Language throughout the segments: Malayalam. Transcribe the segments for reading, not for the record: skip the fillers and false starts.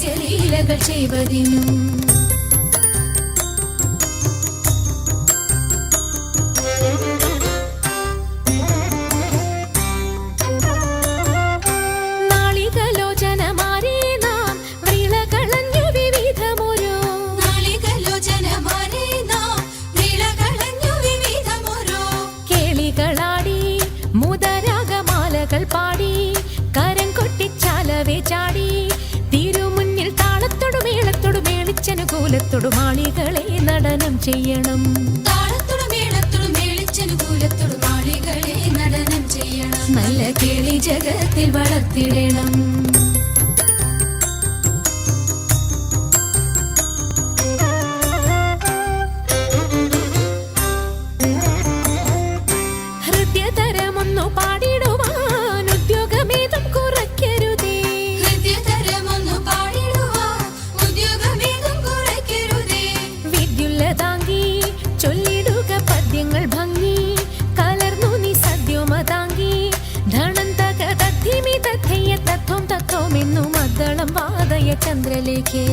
ഹാസ്യലീലകൾ ചെയ്വതിനും പാടി കരം കൊട്ടിച്ചാലവേ ചാടി തിരുമുന്നിൽ താളത്തോടു മേളത്തോടു മേളിച്ചനുകൂലത്തോടു മാളികളെ നടനം ചെയ്യണം. താളത്തോടു മേളത്തോടു മേളിച്ചനുകൂലത്തോടു മാളികളെ നടനം ചെയ്യണം. നല്ല കേളി ജഗത്തിൽ വളർത്തിടണം. ചന്ദ്രലേഖേ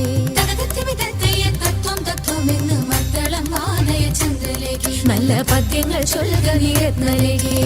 നല്ല പദ്യങ്ങൾ ചൊല്ലുക നിരത്നലേഖേ.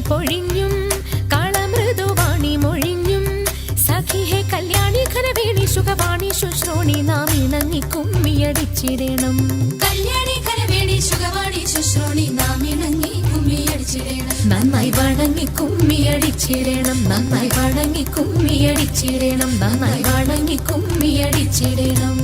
പൊഴിഞ്ഞും കളമൃദുവാണി മൊഴിഞ്ഞും സഖിഹേ കല്യാണി ഖരവേണി സുഖവാണി ശുശ്രോണി നാം ഇണങ്ങി കുമ്മിയടിച്ചിടണം. കല്യാണി ഖരവേണി സുഖവാണി ശുശ്രോണി നാം ഇണങ്ങി കുമ്മിയടിച്ചിടണം. നന്നായി വണങ്ങി കുമ്മിയടിച്ചിടണം. നന്നായി വണങ്ങി കുമ്മിയടിച്ചിടണം. നന്നായി വണങ്ങി കുമ്മിയടിച്ചിടണം.